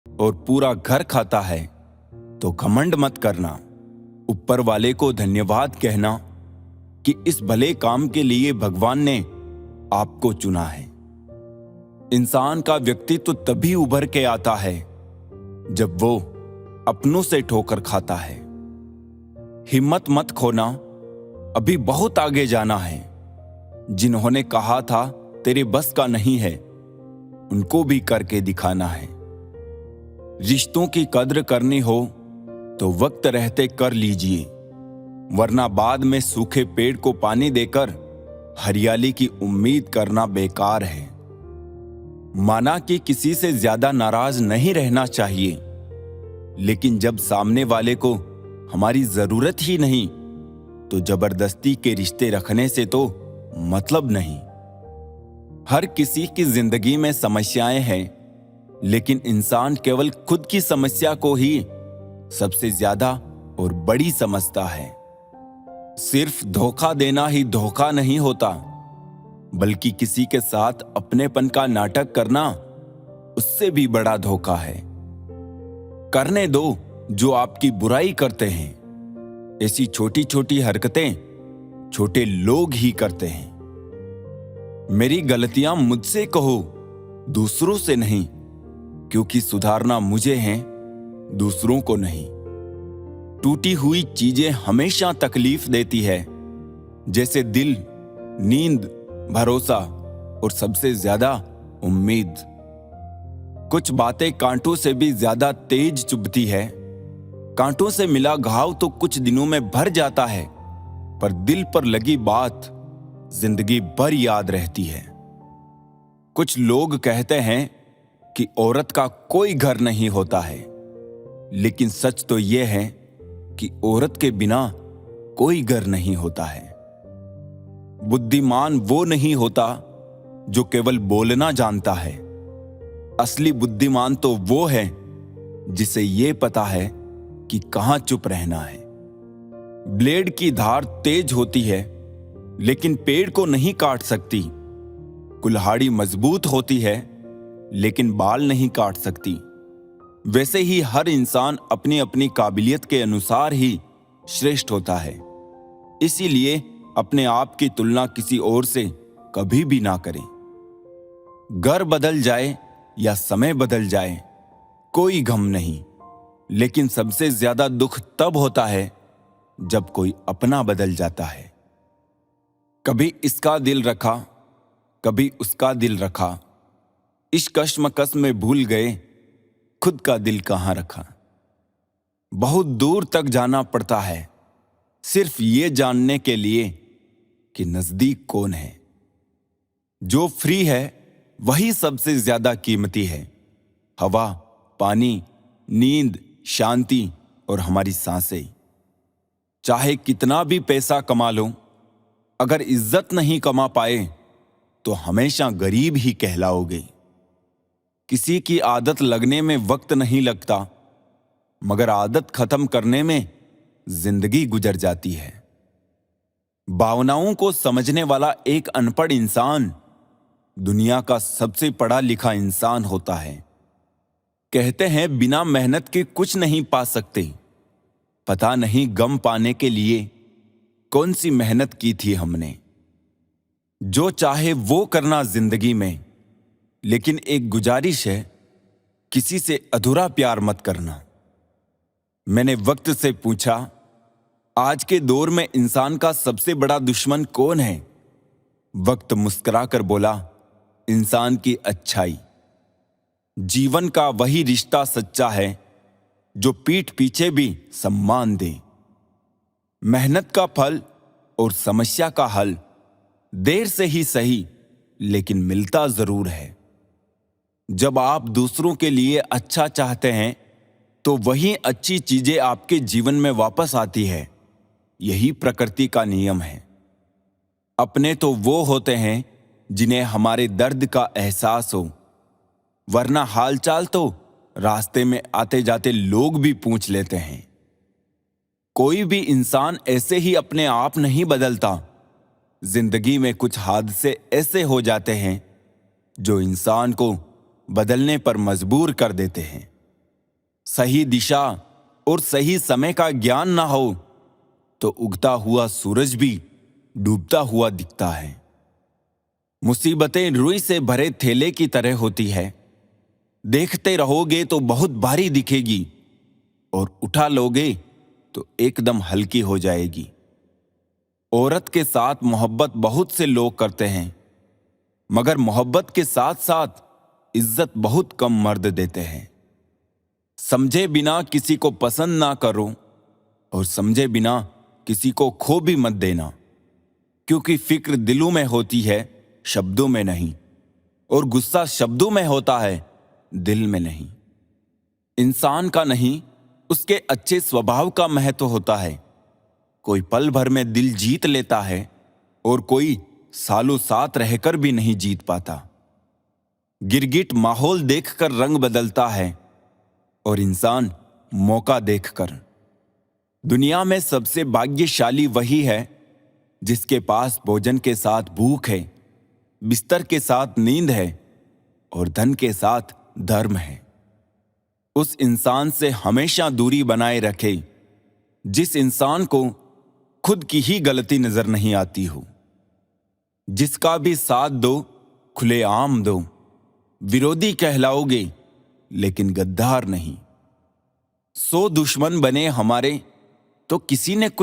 और पूरा घर खाता है तो घमंड मत करना। ऊपर वाले को धन्यवाद कहना कि इस भले काम के लिए भगवान ने आपको चुना है। इंसान का व्यक्तित्व तभी उभर के आता है जब वो अपनों से ठोकर खाता है। हिम्मत मत खोना, अभी बहुत आगे जाना है। जिन्होंने कहा था तेरे बस का नहीं है, उनको भी करके दिखाना है। रिश्तों की कद्र करनी हो तो वक्त रहते कर लीजिए, वरना बाद में सूखे पेड़ को पानी देकर हरियाली की उम्मीद करना बेकार है। माना कि किसी से ज्यादा नाराज नहीं रहना चाहिए, लेकिन जब सामने वाले को हमारी जरूरत ही नहीं तो जबरदस्ती के रिश्ते रखने से तो मतलब नहीं। हर किसी की जिंदगी में समस्याएं हैं, लेकिन इंसान केवल खुद की समस्या को ही सबसे ज्यादा और बड़ी समझता है। सिर्फ धोखा देना ही धोखा नहीं होता, बल्कि किसी के साथ अपनेपन का नाटक करना उससे भी बड़ा धोखा है। करने दो जो आपकी बुराई करते हैं। ऐसी छोटी छोटी हरकतें छोटे लोग ही करते हैं। मेरी गलतियां मुझसे कहो, दूसरों से नहीं, क्योंकि सुधारना मुझे है, दूसरों को नहीं। टूटी हुई चीजें हमेशा तकलीफ देती है, जैसे दिल, नींद, भरोसा और सबसे ज्यादा उम्मीद। कुछ बातें कांटों से भी ज्यादा तेज चुभती है। कांटों से मिला घाव तो कुछ दिनों में भर जाता है, पर दिल पर लगी बात जिंदगी भर याद रहती है। कुछ लोग कहते हैं कि औरत का कोई घर नहीं होता है, लेकिन सच तो यह है कि औरत के बिना कोई घर नहीं होता है। बुद्धिमान वो नहीं होता जो केवल बोलना जानता है। असली बुद्धिमान तो वो है जिसे ये पता है कि कहां चुप रहना है। ब्लेड की धार तेज होती है, लेकिन पेड़ को नहीं काट सकती। कुल्हाड़ी मजबूत होती है, लेकिन बाल नहीं काट सकती। वैसे ही हर इंसान अपनी अपनी काबिलियत के अनुसार ही श्रेष्ठ होता है। इसीलिए अपने आप की तुलना किसी और से कभी भी ना करें। घर बदल जाए या समय बदल जाए, कोई गम नहीं, लेकिन सबसे ज्यादा दुख तब होता है जब कोई अपना बदल जाता है। कभी इसका दिल रखा, कभी उसका दिल रखा, इस कश्मकश में भूल गए खुद का दिल कहां रखा। बहुत दूर तक जाना पड़ता है सिर्फ ये जानने के लिए कि नजदीक कौन है। जो फ्री है वही सबसे ज्यादा कीमती है। हवा, पानी, नींद, शांति और हमारी सांसें। चाहे कितना भी पैसा कमा लो, अगर इज्जत नहीं कमा पाए तो हमेशा गरीब ही कहलाओगे। किसी की आदत लगने में वक्त नहीं लगता, मगर आदत खत्म करने में जिंदगी गुजर जाती है। भावनाओं को समझने वाला एक अनपढ़ इंसान दुनिया का सबसे पढ़ा लिखा इंसान होता है। कहते हैं बिना मेहनत के कुछ नहीं पा सकते। पता नहीं गम पाने के लिए कौन सी मेहनत की थी हमने। जो चाहे वो करना जिंदगी में, लेकिन एक गुजारिश है, किसी से अधूरा प्यार मत करना। मैंने वक्त से पूछा, आज के दौर में इंसान का सबसे बड़ा दुश्मन कौन है? वक्त मुस्कुराकर बोला, इंसान की अच्छाई। जीवन का वही रिश्ता सच्चा है जो पीठ पीछे भी सम्मान दे। मेहनत का फल और समस्या का हल देर से ही सही, लेकिन मिलता जरूर है। जब आप दूसरों के लिए अच्छा चाहते हैं तो वही अच्छी चीजें आपके जीवन में वापस आती है। यही प्रकृति का नियम है। अपने तो वो होते हैं जिन्हें हमारे दर्द का एहसास हो, वरना हालचाल तो रास्ते में आते जाते लोग भी पूछ लेते हैं। कोई भी इंसान ऐसे ही अपने आप नहीं बदलता। जिंदगी में कुछ हादसे ऐसे हो जाते हैं जो इंसान को बदलने पर मजबूर कर देते हैं। सही दिशा और सही समय का ज्ञान ना हो तो उगता हुआ सूरज भी डूबता हुआ दिखता है। मुसीबतें रुई से भरे थैले की तरह होती है। देखते रहोगे तो बहुत भारी दिखेगी और उठा लोगे तो एकदम हल्की हो जाएगी। औरत के साथ मोहब्बत बहुत से लोग करते हैं, मगर मोहब्बत के साथ साथ इज्जत बहुत कम मर्द देते हैं। समझे बिना किसी को पसंद ना करो और समझे बिना किसी को खो भी मत देना, क्योंकि फिक्र दिलों में होती है, शब्दों में नहीं, और गुस्सा शब्दों में होता है, दिल में नहीं। इंसान का नहीं, उसके अच्छे स्वभाव का महत्व होता है। कोई पल भर में दिल जीत लेता है और कोई सालों साथ रहकर भी नहीं जीत पाता। गिरगिट माहौल देखकर रंग बदलता है और इंसान मौका देखकर। दुनिया में सबसे भाग्यशाली वही है जिसके पास भोजन के साथ भूख है, बिस्तर के साथ नींद है और धन के साथ धर्म है। उस इंसान से हमेशा दूरी बनाए रखे जिस इंसान को खुद की ही गलती नजर नहीं आती हो। जिसका भी साथ दो, खुलेआम दो। विरोधी कहलाओगे लेकिन गद्दार नहीं। 100 दुश्मन बने हमारे तो किसी ने कुछ